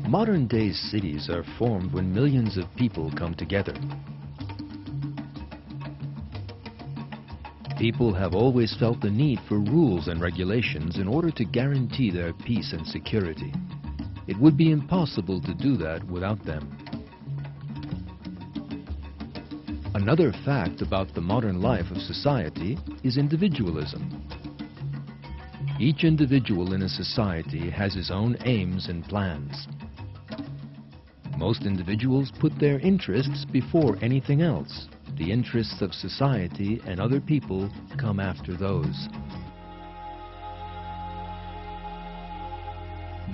Modern-day cities are formed when millions of people come together. People have always felt the need for rules and regulations in order to guarantee their peace and security. It would be impossible to do that without them. Another fact about the modern life of society is individualism. Each individual in a society has his own aims and plans. Most individuals put their interests before anything else. The interests of society and other people come after those.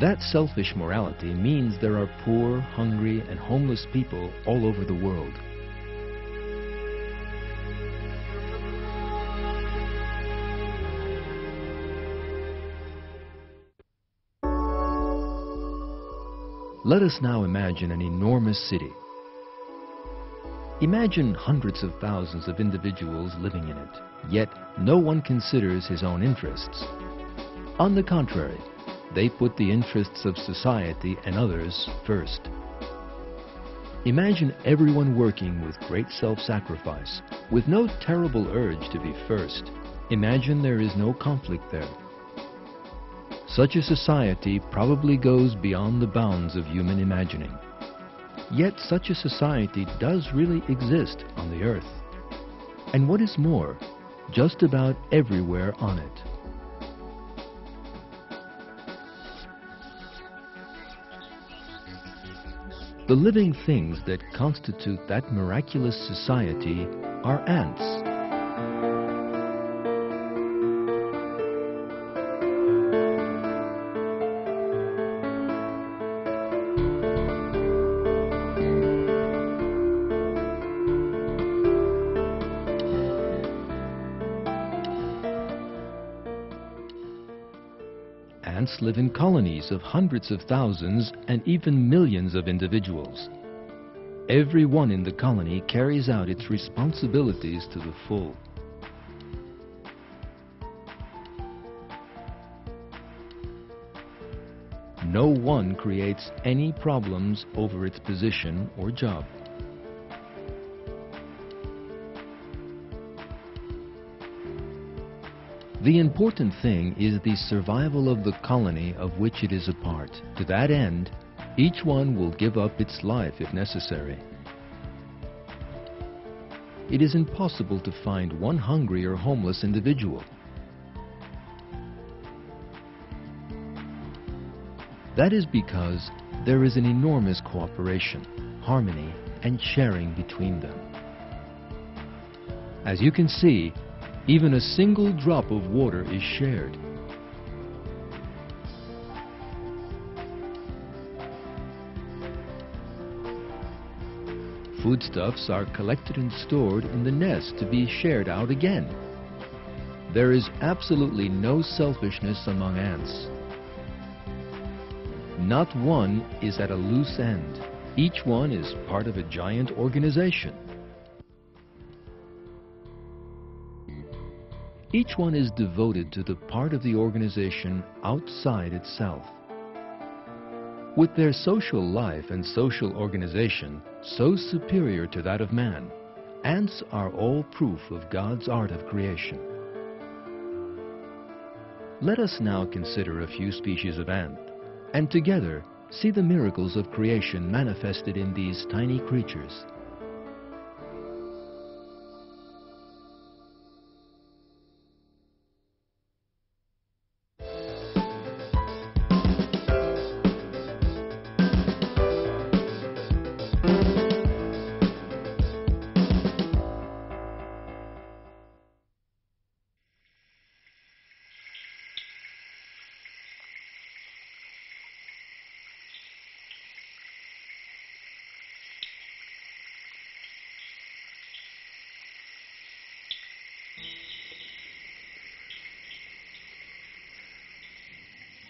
That selfish morality means there are poor, hungry, and homeless people all over the world. Let us now imagine an enormous city. Imagine hundreds of thousands of individuals living in it, yet no one considers his own interests. On the contrary, they put the interests of society and others first. Imagine everyone working with great self-sacrifice, with no terrible urge to be first. Imagine there is no conflict there. Such a society probably goes beyond the bounds of human imagining. Yet such a society does really exist on the earth. And what is more, just about everywhere on it. The living things that constitute that miraculous society are ants. Ants live in colonies of hundreds of thousands and even millions of individuals. Everyone in the colony carries out its responsibilities to the full. No one creates any problems over its position or job. The important thing is the survival of the colony of which it is a part. To that end, each one will give up its life if necessary. It is impossible to find one hungry or homeless individual. That is because there is an enormous cooperation, harmony, and sharing between them. As you can see, even a single drop of water is shared. Foodstuffs are collected and stored in the nest to be shared out again. There is absolutely no selfishness among ants. Not one is at a loose end. Each one is part of a giant organization. Each one is devoted to the part of the organization outside itself. With their social life and social organization so superior to that of man, ants are all proof of God's art of creation. Let us now consider a few species of ant, and together see the miracles of creation manifested in these tiny creatures.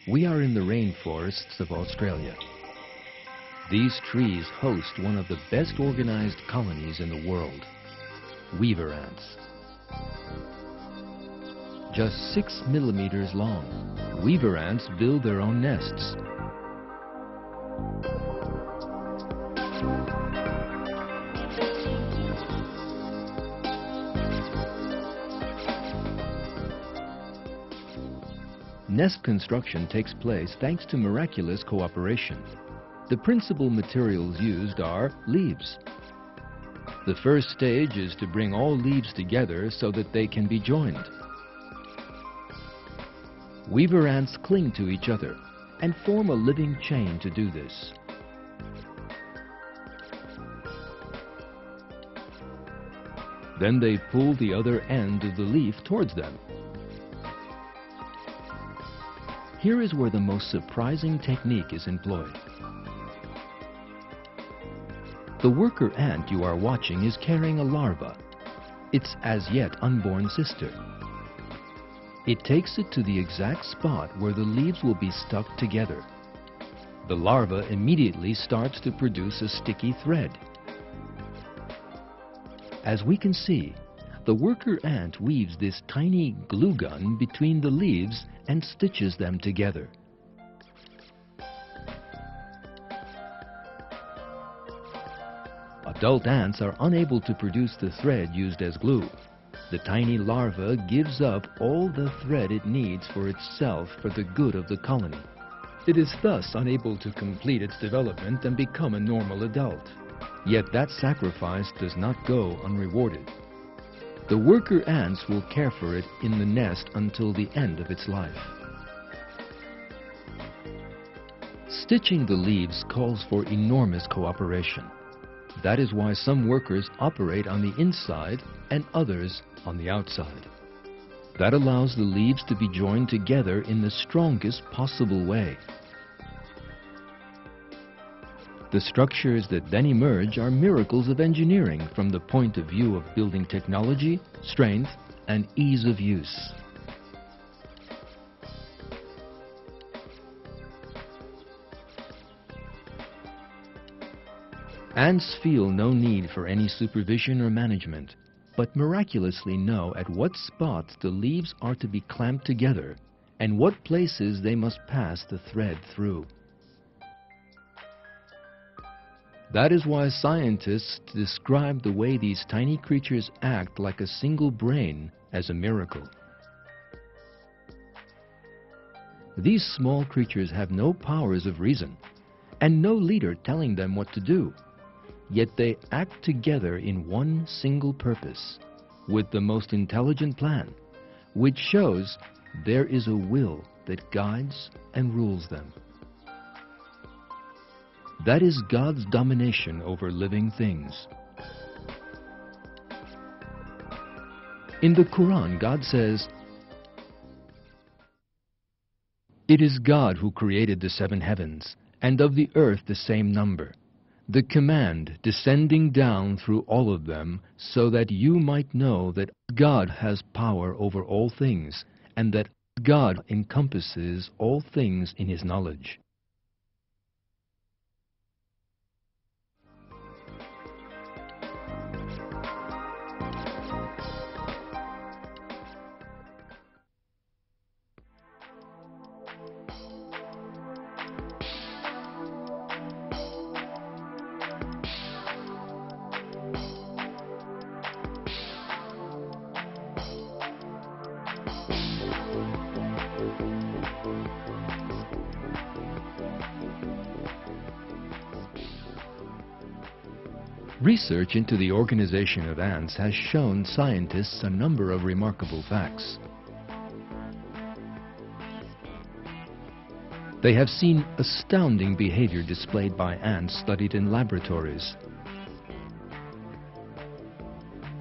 We are in the rainforests of Australia. These trees host one of the best organized colonies in the world, weaver ants. Just 6 millimeters long, weaver ants build their own nests. Nest construction takes place thanks to miraculous cooperation. The principal materials used are leaves. The first stage is to bring all leaves together so that they can be joined. Weaver ants cling to each other and form a living chain to do this. Then they pull the other end of the leaf towards them. Here is where the most surprising technique is employed. The worker ant you are watching is carrying a larva, its as yet unborn sister. It takes it to the exact spot where the leaves will be stuck together. The larva immediately starts to produce a sticky thread. As we can see, the worker ant weaves this tiny glue gun between the leaves and stitches them together. Adult ants are unable to produce the thread used as glue. The tiny larva gives up all the thread it needs for itself for the good of the colony. It is thus unable to complete its development and become a normal adult. Yet that sacrifice does not go unrewarded. The worker ants will care for it in the nest until the end of its life. Stitching the leaves calls for enormous cooperation. That is why some workers operate on the inside and others on the outside. That allows the leaves to be joined together in the strongest possible way. The structures that then emerge are miracles of engineering from the point of view of building technology, strength, and ease of use. Ants feel no need for any supervision or management, but miraculously know at what spots the leaves are to be clamped together and what places they must pass the thread through. That is why scientists describe the way these tiny creatures act like a single brain as a miracle. These small creatures have no powers of reason and no leader telling them what to do. Yet they act together in one single purpose, with the most intelligent plan, which shows there is a will that guides and rules them. That is God's domination over living things. In the Quran, God says, "It is God who created the 7 heavens, and of the earth the same number. The command descending down through all of them, so that you might know that God has power over all things, and that God encompasses all things in His knowledge." Research into the organization of ants has shown scientists a number of remarkable facts. They have seen astounding behavior displayed by ants studied in laboratories.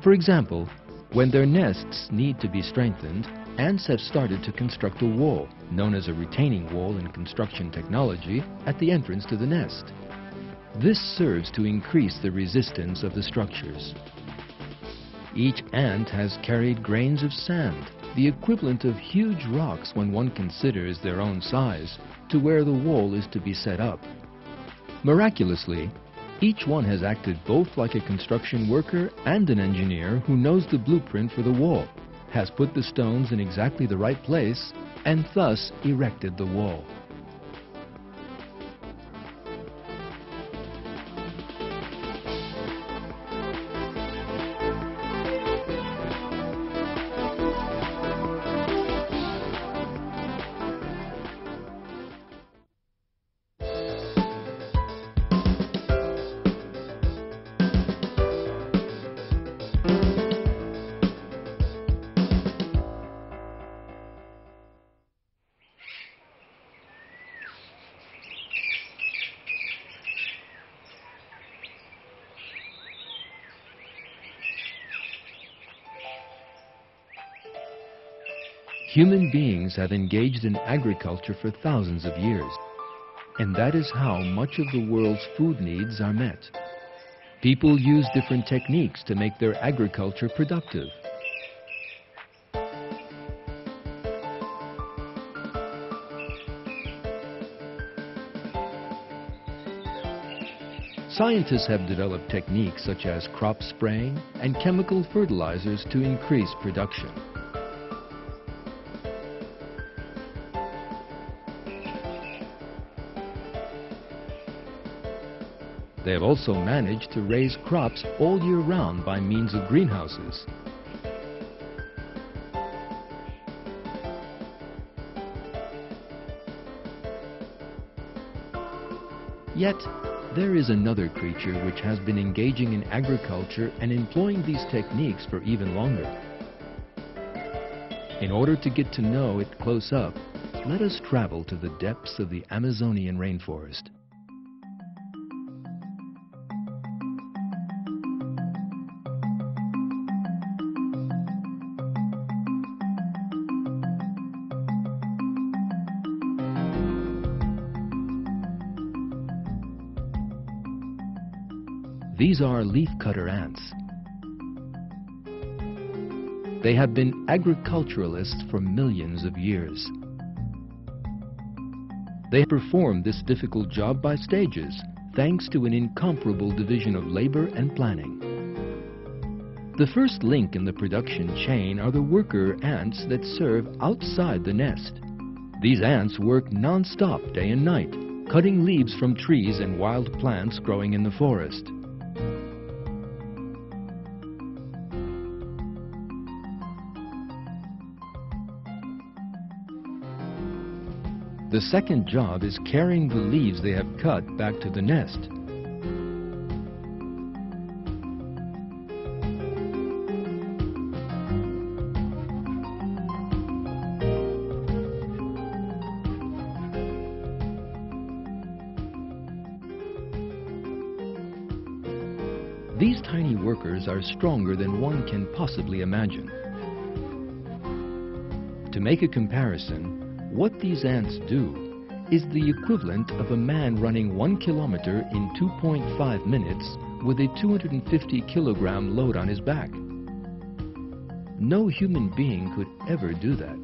For example, when their nests need to be strengthened, ants have started to construct a wall, known as a retaining wall in construction technology, at the entrance to the nest. This serves to increase the resistance of the structures. Each ant has carried grains of sand, the equivalent of huge rocks when one considers their own size, to where the wall is to be set up. Miraculously, each one has acted both like a construction worker and an engineer who knows the blueprint for the wall, has put the stones in exactly the right place, and thus erected the wall. Human beings have engaged in agriculture for thousands of years, and that is how much of the world's food needs are met. People use different techniques to make their agriculture productive. Scientists have developed techniques such as crop spraying and chemical fertilizers to increase production. They have also managed to raise crops all year round by means of greenhouses. Yet, there is another creature which has been engaging in agriculture and employing these techniques for even longer. In order to get to know it close up, let us travel to the depths of the Amazonian rainforest. These are leafcutter ants. They have been agriculturalists for millions of years. They perform this difficult job by stages, thanks to an incomparable division of labor and planning. The first link in the production chain are the worker ants that serve outside the nest. These ants work non-stop day and night, cutting leaves from trees and wild plants growing in the forest. The second job is carrying the leaves they have cut back to the nest. These tiny workers are stronger than one can possibly imagine. To make a comparison, what these ants do is the equivalent of a man running 1 kilometer in 2.5 minutes with a 250-kilogram load on his back. No human being could ever do that.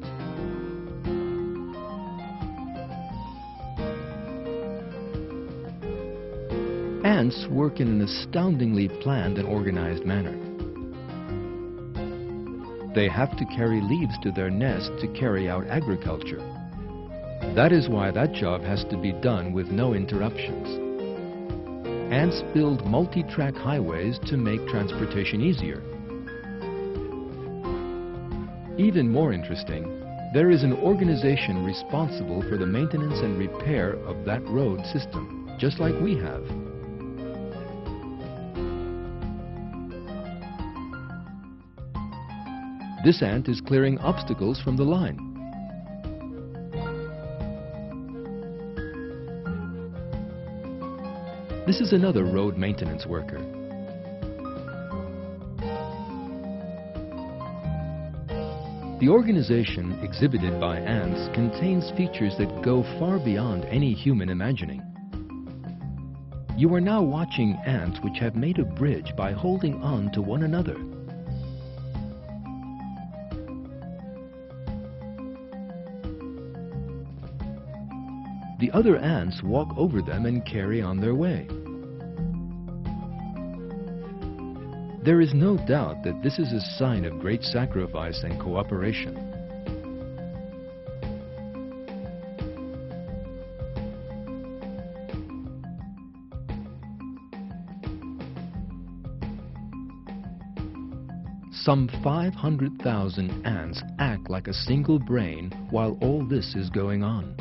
Ants work in an astoundingly planned and organized manner. They have to carry leaves to their nest to carry out agriculture. That is why that job has to be done with no interruptions. Ants build multi-track highways to make transportation easier. Even more interesting, there is an organization responsible for the maintenance and repair of that road system, just like we have. This ant is clearing obstacles from the line. This is another road maintenance worker. The organization exhibited by ants contains features that go far beyond any human imagining. You are now watching ants which have made a bridge by holding on to one another. The other ants walk over them and carry on their way. There is no doubt that this is a sign of great sacrifice and cooperation. Some 500,000 ants act like a single brain while all this is going on.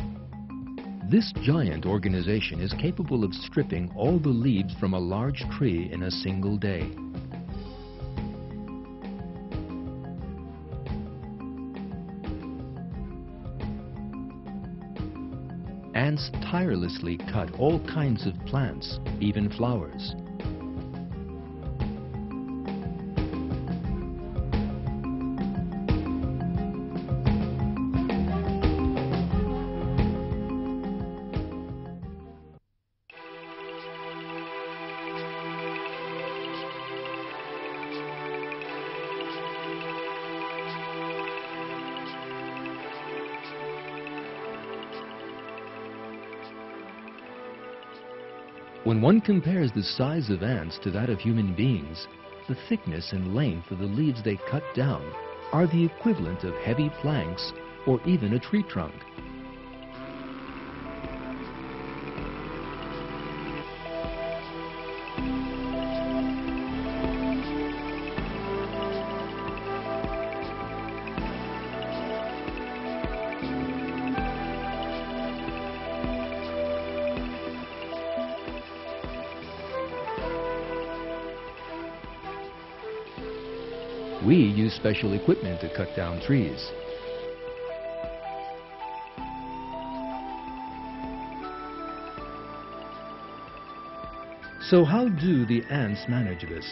This giant organization is capable of stripping all the leaves from a large tree in a single day. Ants tirelessly cut all kinds of plants, even flowers. When one compares the size of ants to that of human beings, the thickness and length of the leaves they cut down are the equivalent of heavy planks or even a tree trunk. We use special equipment to cut down trees. So how do the ants manage this?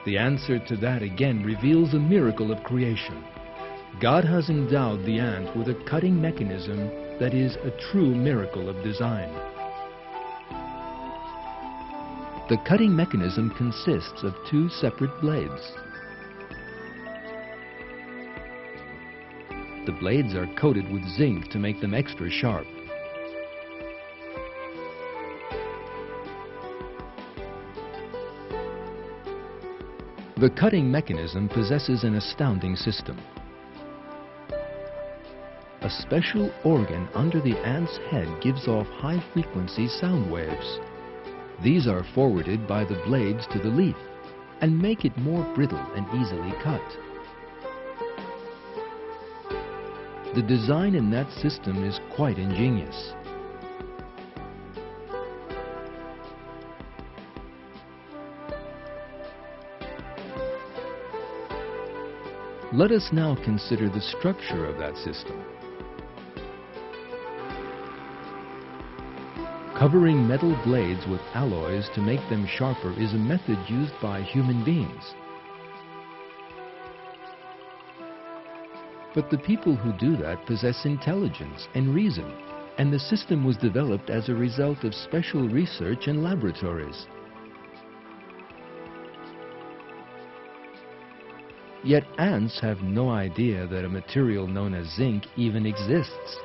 The answer to that again reveals a miracle of creation. God has endowed the ant with a cutting mechanism that is a true miracle of design. The cutting mechanism consists of two separate blades. The blades are coated with zinc to make them extra sharp. The cutting mechanism possesses an astounding system. A special organ under the ant's head gives off high-frequency sound waves. These are forwarded by the blades to the leaf and make it more brittle and easily cut. The design in that system is quite ingenious. Let us now consider the structure of that system. Covering metal blades with alloys to make them sharper is a method used by human beings. But the people who do that possess intelligence and reason, and the system was developed as a result of special research in laboratories. Yet ants have no idea that a material known as zinc even exists.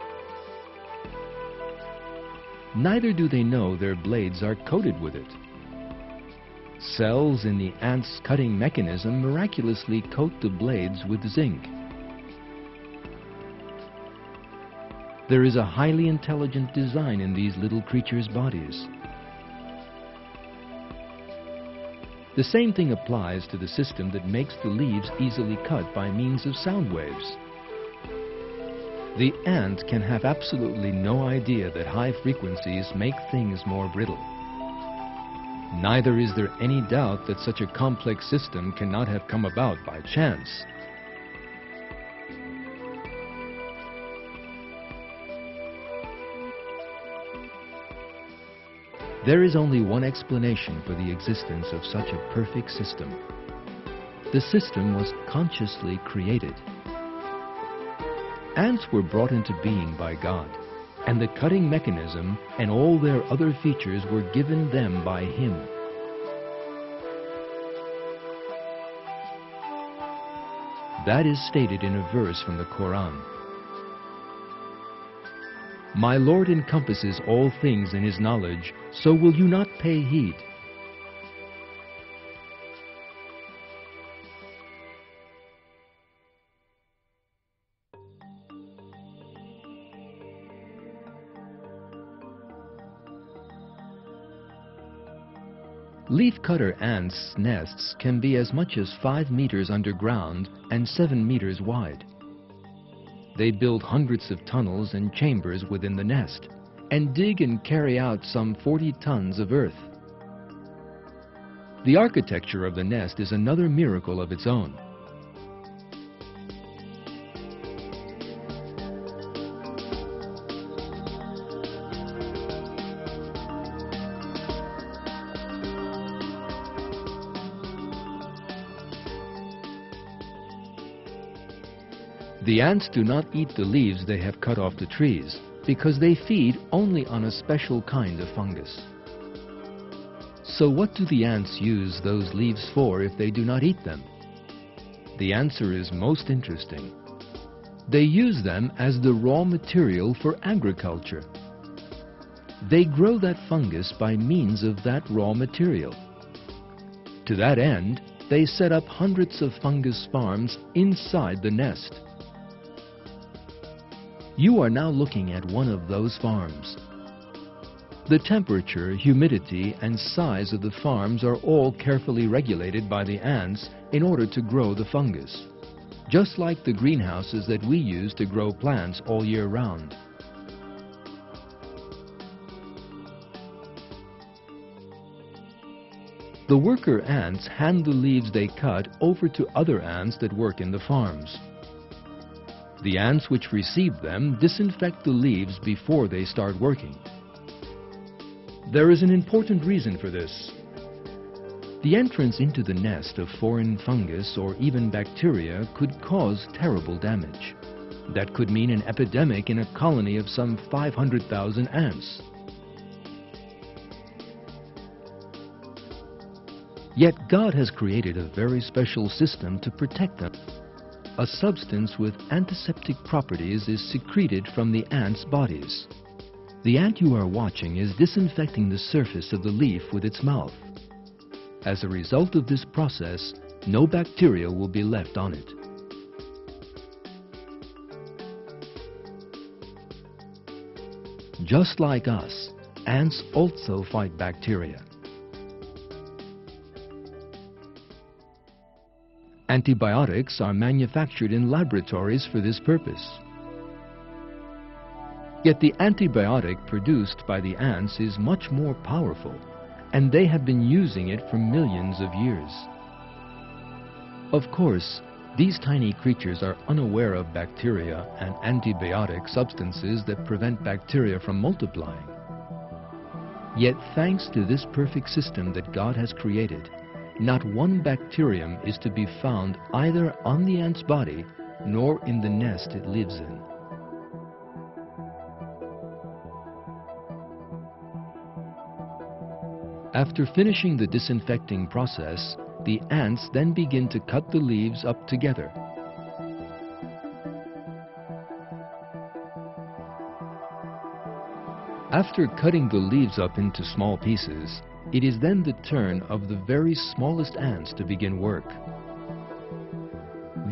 Neither do they know their blades are coated with it. Cells in the ant's cutting mechanism miraculously coat the blades with zinc. There is a highly intelligent design in these little creatures' bodies. The same thing applies to the system that makes the leaves easily cut by means of sound waves. The ant can have absolutely no idea that high frequencies make things more brittle. Neither is there any doubt that such a complex system cannot have come about by chance. There is only one explanation for the existence of such a perfect system. The system was consciously created. Ants were brought into being by God, and the cutting mechanism and all their other features were given them by Him. That is stated in a verse from the Quran. My Lord encompasses all things in His knowledge, so will you not pay heed? Leafcutter ants' nests can be as much as 5 meters underground and 7 meters wide. They build hundreds of tunnels and chambers within the nest and dig and carry out some 40 tons of earth. The architecture of the nest is another miracle of its own. The ants do not eat the leaves they have cut off the trees because they feed only on a special kind of fungus. So what do the ants use those leaves for if they do not eat them? The answer is most interesting. They use them as the raw material for agriculture. They grow that fungus by means of that raw material. To that end, they set up hundreds of fungus farms inside the nest. You are now looking at one of those farms. The temperature, humidity, and size of the farms are all carefully regulated by the ants in order to grow the fungus, just like the greenhouses that we use to grow plants all year round. The worker ants hand the leaves they cut over to other ants that work in the farms. The ants which receive them disinfect the leaves before they start working. There is an important reason for this. The entrance into the nest of foreign fungus or even bacteria could cause terrible damage. That could mean an epidemic in a colony of some 500,000 ants. Yet God has created a very special system to protect them. A substance with antiseptic properties is secreted from the ants' bodies. The ant you are watching is disinfecting the surface of the leaf with its mouth. As a result of this process, no bacteria will be left on it. Just like us, ants also fight bacteria. Antibiotics are manufactured in laboratories for this purpose. Yet the antibiotic produced by the ants is much more powerful, and they have been using it for millions of years. Of course, these tiny creatures are unaware of bacteria and antibiotic substances that prevent bacteria from multiplying. Yet thanks to this perfect system that God has created, not one bacterium is to be found either on the ant's body nor in the nest it lives in. After finishing the disinfecting process, the ants then begin to cut the leaves up together. After cutting the leaves up into small pieces, it is then the turn of the very smallest ants to begin work.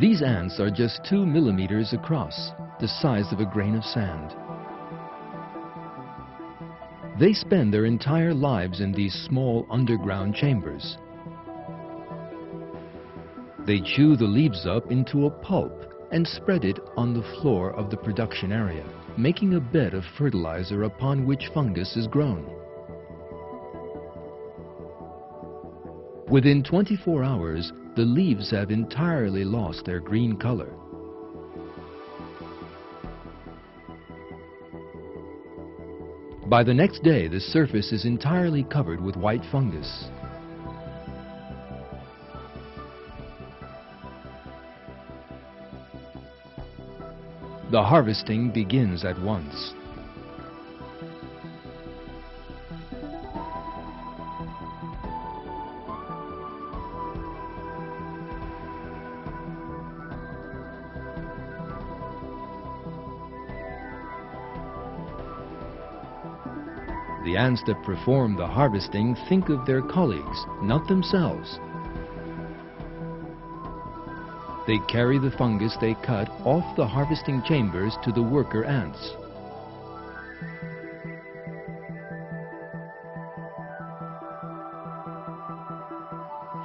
These ants are just 2 millimeters across, the size of a grain of sand. They spend their entire lives in these small underground chambers. They chew the leaves up into a pulp and spread it on the floor of the production area, making a bed of fertilizer upon which fungus is grown. Within 24 hours, the leaves have entirely lost their green color. By the next day, the surface is entirely covered with white fungus. The harvesting begins at once. The ants that perform the harvesting think of their colleagues, not themselves. They carry the fungus they cut off the harvesting chambers to the worker ants.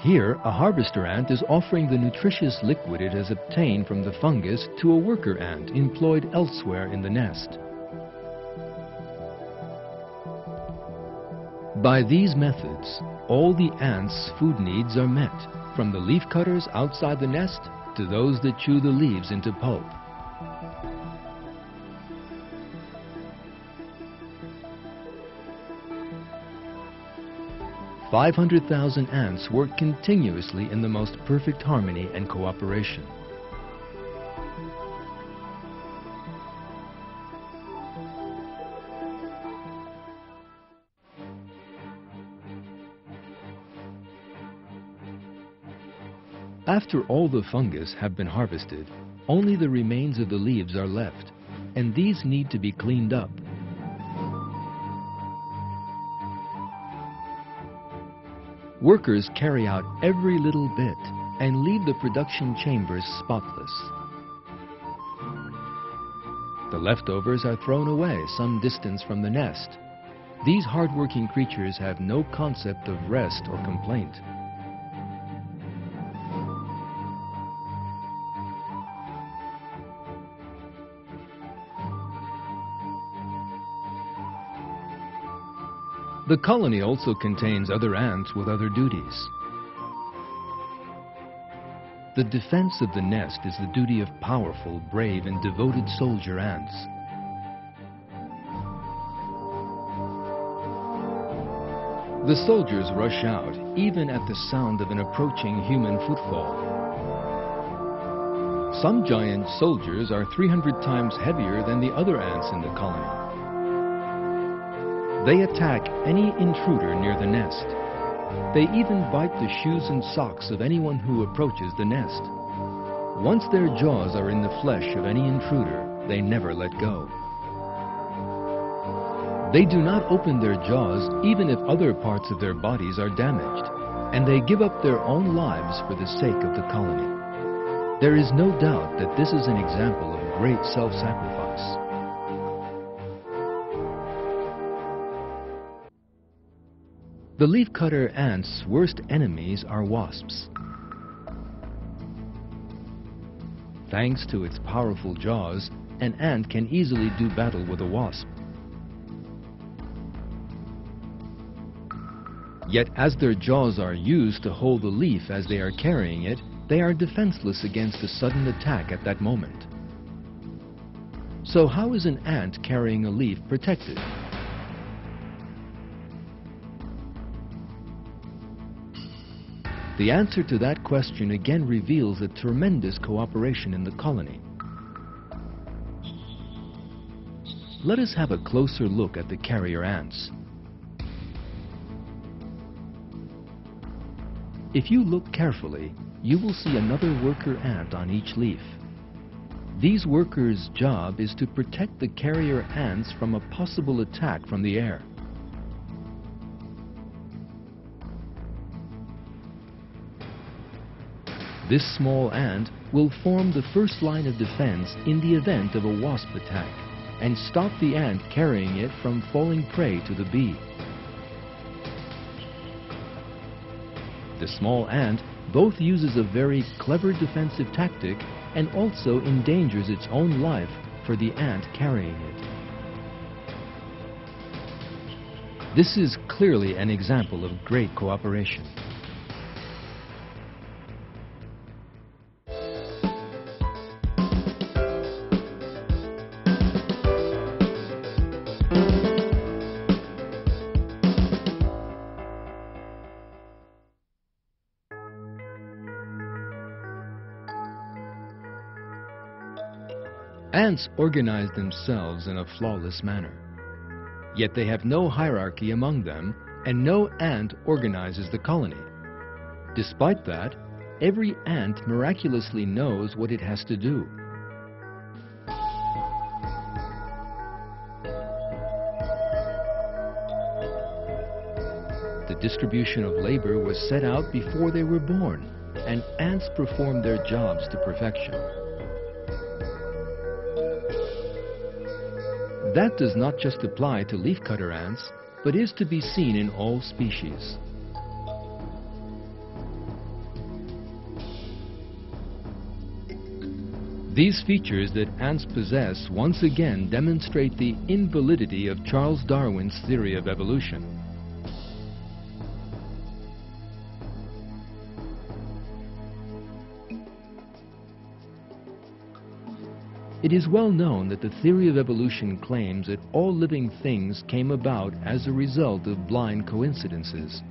Here, a harvester ant is offering the nutritious liquid it has obtained from the fungus to a worker ant employed elsewhere in the nest. By these methods, all the ants' food needs are met, from the leaf cutters outside the nest to those that chew the leaves into pulp. "500,000 ants work continuously in the most perfect harmony and cooperation. After all the fungus have been harvested, only the remains of the leaves are left, and these need to be cleaned up. Workers carry out every little bit and leave the production chambers spotless. The leftovers are thrown away some distance from the nest. These hard-working creatures have no concept of rest or complaint. The colony also contains other ants with other duties. The defense of the nest is the duty of powerful, brave, and devoted soldier ants. The soldiers rush out, even at the sound of an approaching human footfall. Some giant soldiers are 300 times heavier than the other ants in the colony. They attack any intruder near the nest. They even bite the shoes and socks of anyone who approaches the nest. Once their jaws are in the flesh of any intruder, they never let go. They do not open their jaws even if other parts of their bodies are damaged, and they give up their own lives for the sake of the colony. There is no doubt that this is an example of great self-sacrifice. The leafcutter ant's worst enemies are wasps. Thanks to its powerful jaws, an ant can easily do battle with a wasp. Yet as their jaws are used to hold the leaf as they are carrying it, they are defenseless against a sudden attack at that moment. So how is an ant carrying a leaf protected? The answer to that question again reveals a tremendous cooperation in the colony. Let us have a closer look at the carrier ants. If you look carefully, you will see another worker ant on each leaf. These workers' job is to protect the carrier ants from a possible attack from the air. This small ant will form the first line of defense in the event of a wasp attack and stop the ant carrying it from falling prey to the bee. The small ant both uses a very clever defensive tactic and also endangers its own life for the ant carrying it. This is clearly an example of great cooperation. Ants organize themselves in a flawless manner. Yet they have no hierarchy among them, and no ant organizes the colony. Despite that, every ant miraculously knows what it has to do. The distribution of labor was set out before they were born, and ants perform their jobs to perfection. That does not just apply to leafcutter ants, but is to be seen in all species. These features that ants possess once again demonstrate the invalidity of Charles Darwin's theory of evolution. It is well known that the theory of evolution claims that all living things came about as a result of blind coincidences.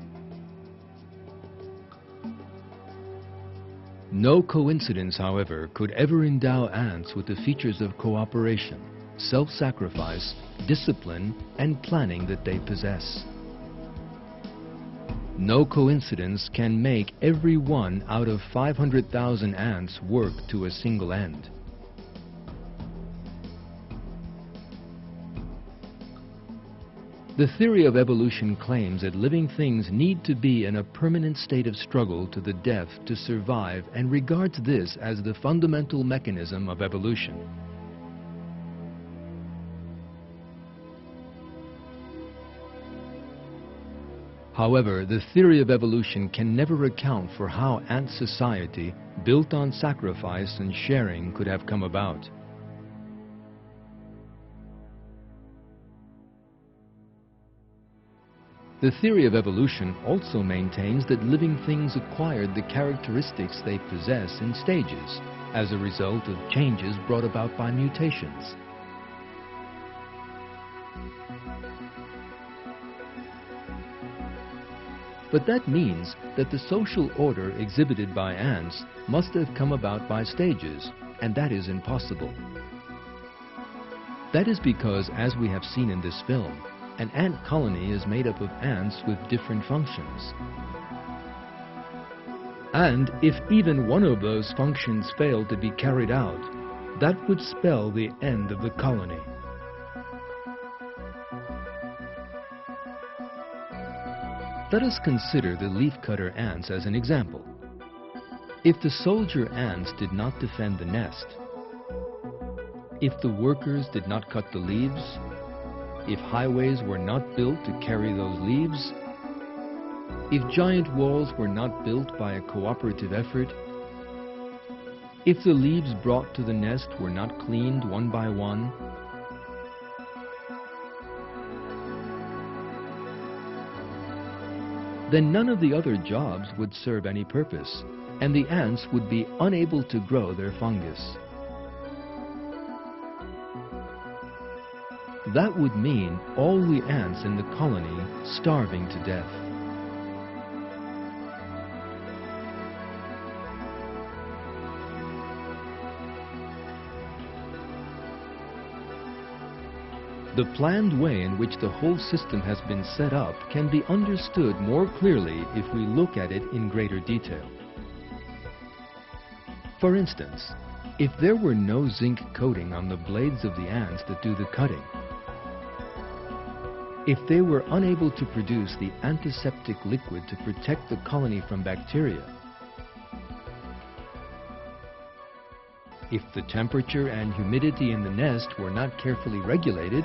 No coincidence, however, could ever endow ants with the features of cooperation, self-sacrifice, discipline, and planning that they possess. No coincidence can make every one out of 500,000 ants work to a single end. The theory of evolution claims that living things need to be in a permanent state of struggle to the death to survive, and regards this as the fundamental mechanism of evolution. However, the theory of evolution can never account for how ant society, built on sacrifice and sharing, could have come about. The theory of evolution also maintains that living things acquired the characteristics they possess in stages, as a result of changes brought about by mutations. But that means that the social order exhibited by ants must have come about by stages, and that is impossible. That is because, as we have seen in this film, an ant colony is made up of ants with different functions. And if even one of those functions failed to be carried out, that would spell the end of the colony. Let us consider the leafcutter ants as an example. If the soldier ants did not defend the nest, if the workers did not cut the leaves, if highways were not built to carry those leaves, if giant walls were not built by a cooperative effort, if the leaves brought to the nest were not cleaned one by one, then none of the other jobs would serve any purpose, and the ants would be unable to grow their fungus. That would mean all the ants in the colony starving to death. The planned way in which the whole system has been set up can be understood more clearly if we look at it in greater detail. For instance, if there were no zinc coating on the blades of the ants that do the cutting, if they were unable to produce the antiseptic liquid to protect the colony from bacteria, if the temperature and humidity in the nest were not carefully regulated,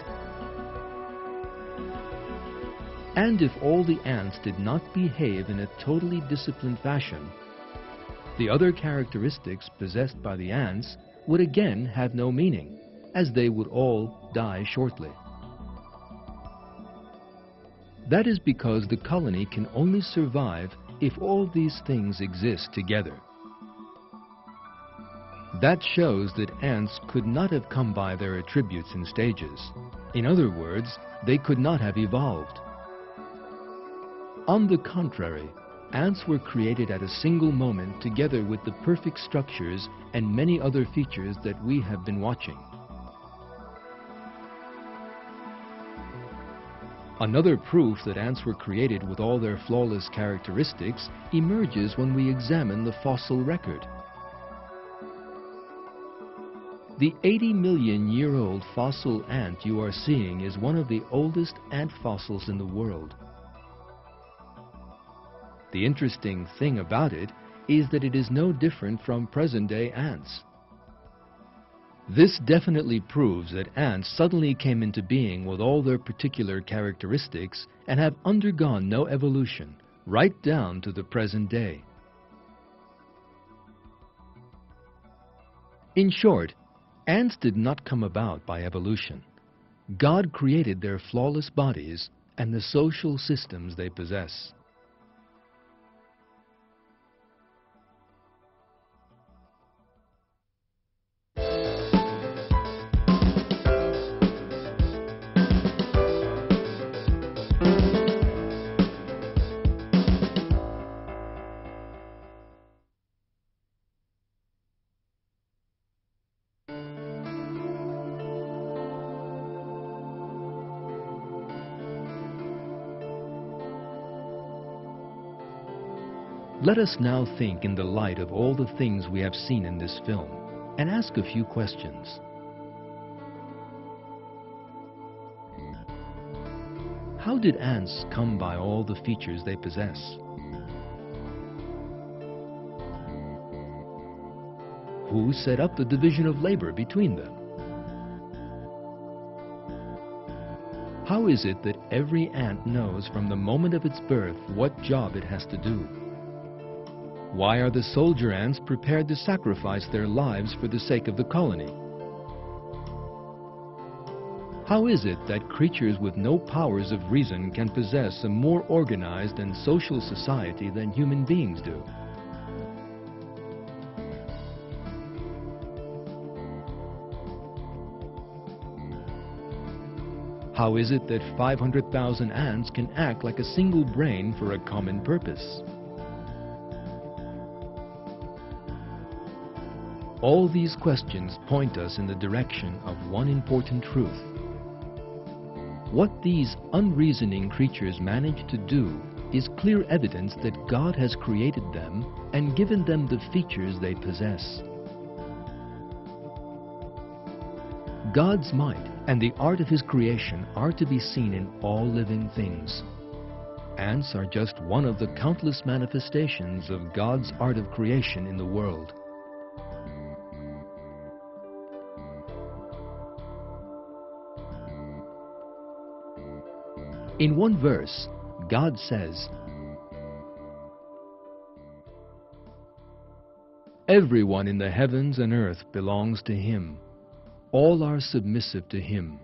and if all the ants did not behave in a totally disciplined fashion, the other characteristics possessed by the ants would again have no meaning, as they would all die shortly. That is because the colony can only survive if all these things exist together. That shows that ants could not have come by their attributes in stages. In other words, they could not have evolved. On the contrary, ants were created at a single moment together with the perfect structures and many other features that we have been watching. Another proof that ants were created with all their flawless characteristics emerges when we examine the fossil record. The 80-million-year-old fossil ant you are seeing is one of the oldest ant fossils in the world. The interesting thing about it is that it is no different from present-day ants. This definitely proves that ants suddenly came into being with all their particular characteristics and have undergone no evolution, right down to the present day. In short, ants did not come about by evolution. God created their flawless bodies and the social systems they possess. Let us now think in the light of all the things we have seen in this film and ask a few questions. How did ants come by all the features they possess? Who set up the division of labor between them? How is it that every ant knows from the moment of its birth what job it has to do? Why are the soldier ants prepared to sacrifice their lives for the sake of the colony? How is it that creatures with no powers of reason can possess a more organized and social society than human beings do? How is it that 500,000 ants can act like a single brain for a common purpose? All these questions point us in the direction of one important truth. What these unreasoning creatures manage to do is clear evidence that God has created them and given them the features they possess. God's might and the art of His creation are to be seen in all living things. Ants are just one of the countless manifestations of God's art of creation in the world. In one verse, God says, "Everyone in the heavens and earth belongs to Him. All are submissive to Him.